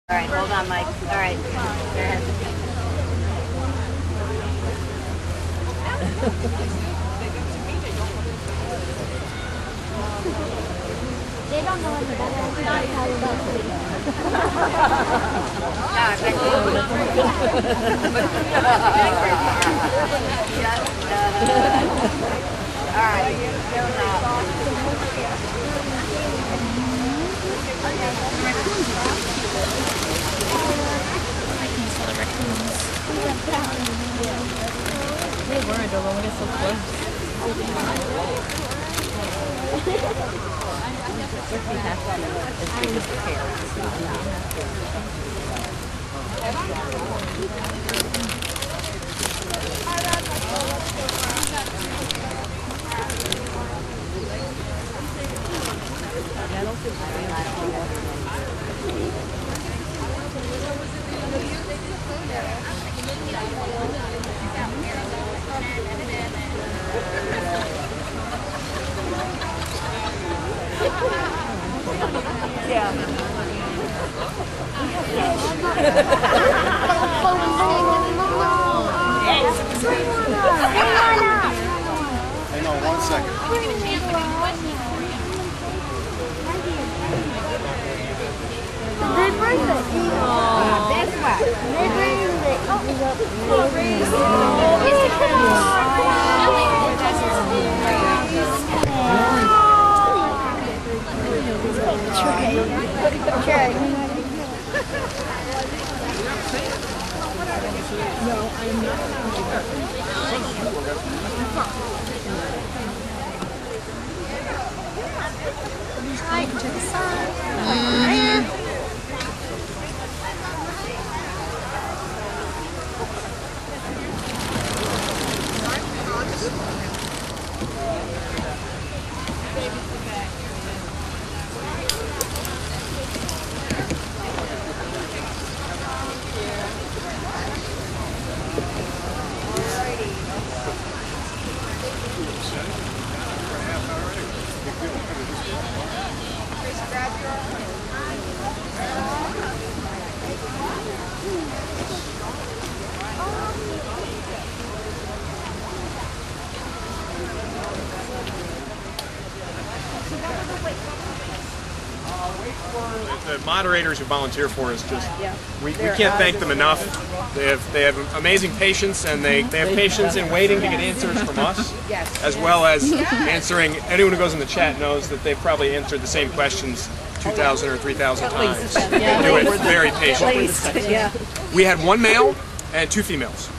All right, hold on, Mike. All right, go ahead. They don't know anything about All right, still not. They weren't, although we get so close. We have to as big as the parents. Yeah. Hang on 1 second. They bring the eagle. That's why. They bring the to the sun. The moderators who volunteer for us we can't thank them enough. They have amazing patience, and they have patience in waiting to get answers from us, as well as answering. Anyone who goes in the chat knows that they've probably answered the same questions 2,000 or 3,000 times. They do it very patiently. We had 1 male and 2 females.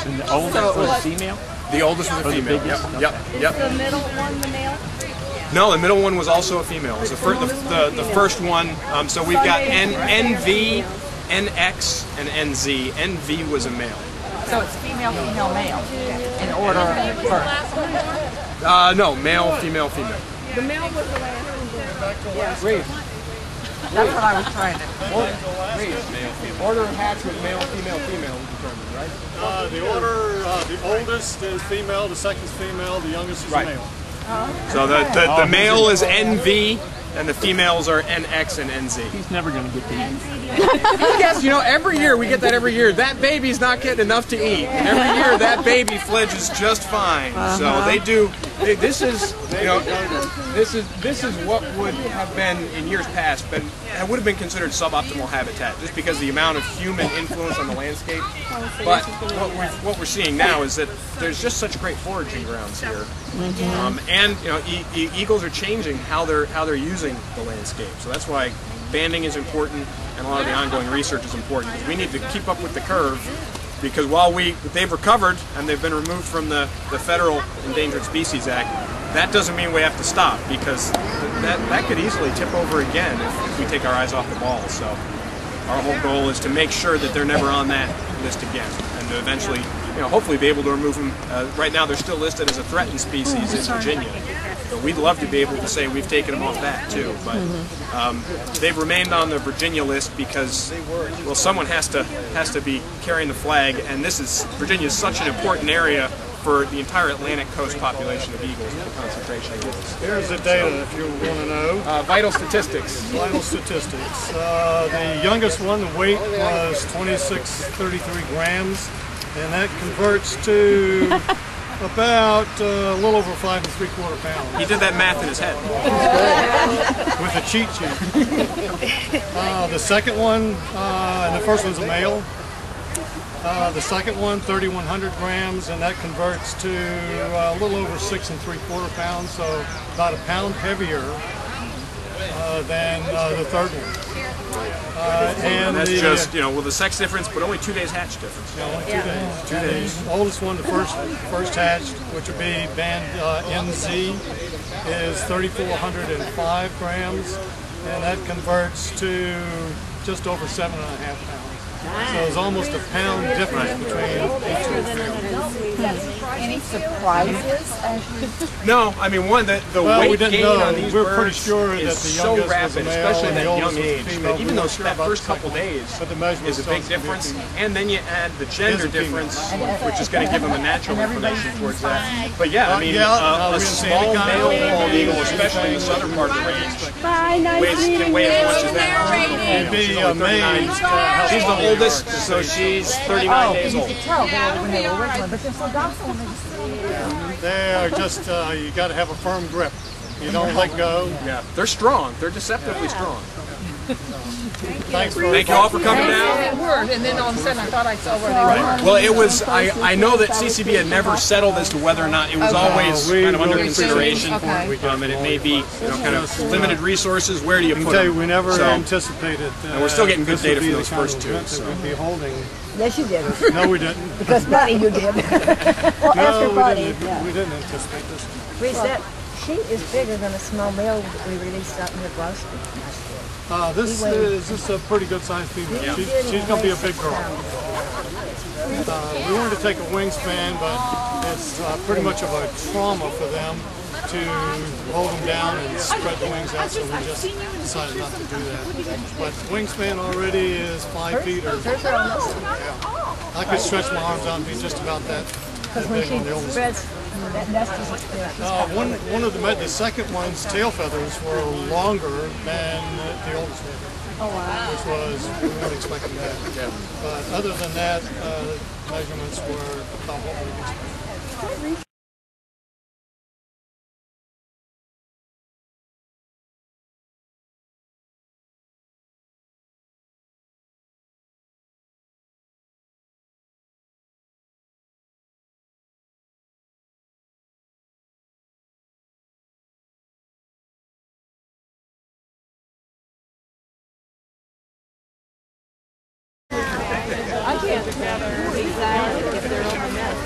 And the oldest was a female? The oldest was a female. Yep. The middle one, the male? No, the middle one was also a female. It was the first one. So we've got NV, NX, and NZ. NV was a male. So it's female, female, male in order of birth. No, male, female, female. The male was the last one. Read. That's what I was trying to. Order of hatch with male, female, female was determined, right? The order, the oldest is female, the second is female, the youngest is male. So the male is NV, and the females are NX and NZ. He's never going to get to eat. Yes, every year, we get that every year. That baby's not getting enough to eat. Every year, that baby fledges just fine. So they do, this is what would have been, in years past, it would have been considered suboptimal habitat, just because of the amount of human influence on the landscape. But what we're seeing now is that there's just such great foraging grounds here. And eagles are changing how they're using the landscape. So that's why banding is important, and a lot of the ongoing research is important. We need to keep up with the curve, because while they've recovered and they've been removed from the Federal Endangered Species Act, that doesn't mean we have to stop, because that could easily tip over again if we take our eyes off the ball. So our whole goal is to make sure that they're never on that list again, and to eventually, hopefully be able to remove them. Right now they're still listed as a threatened species in Virginia. So we'd love to be able to say we've taken them off that too, but they've remained on the Virginia list because, well, someone has to be carrying the flag, and Virginia is such an important area for the entire Atlantic coast population of eagles, what the concentration is. Here's the data if you want to know. Vital statistics. Vital statistics. The youngest one, the weight was 2633 grams, and that converts to about a little over 5 3/4 pounds. He did that math in his head. With a cheat sheet. The second one, and the first one's a male. The second one, 3,100 grams, and that converts to a little over 6 3/4 pounds, so about a pound heavier than the third one. And that's just, with the sex difference, but only 2 days hatch difference. Yeah, only 2 days. 2 days. The oldest one, the first hatched, which would be band NZ, is 3,405 grams, and that converts to just over 7.5 pounds. So it's almost a pound difference between each of them. Any surprises? No, I mean, one, the weight gain on these We're pretty birds sure is that the so youngest rapid, was a male especially at and the that young oldest was a age, female. that even though that first couple days is a big difference, and then you add the gender difference, which is going to give them a natural inclination towards that. But yeah, I mean, a small male bald eagle, especially in the southern part of the range, can weigh as much as that. You'd be amazed how She's the oldest, so she's 39 days old. They are just, you got to have a firm grip. You don't let go. Yeah, they're strong. They're deceptively strong. Thank you all for coming down. And then all of a sudden I thought I saw where they were. Well, it was, I know that CCB had never settled as to whether or not it was always kind of under consideration, and it may be, kind of limited resources. Where do you put them? We never anticipated. And we're still getting good data from those first two. So. We'd be holding. Yes, you did. No, we didn't. Because Buddy, you did. Well, after Buddy, we didn't anticipate this. Reese, she is bigger than a small male that we released out in Nebraska. This is a pretty good sized female. Yeah. She's going to be a big girl. We wanted to take a wingspan, but it's pretty much of a trauma for them to hold them down and spread the wings out, so we just decided not to do that. But wingspan already is 5 feet or yeah. I could stretch my arms out and be just about that. Because when she spreads, that nest isn't one of the second one's tail feathers were longer than the oldest one. Oh, wow. Which was, we weren't expecting that. Yeah. But other than that, measurements were about what we expected. I can't tell exactly if they're on the nest.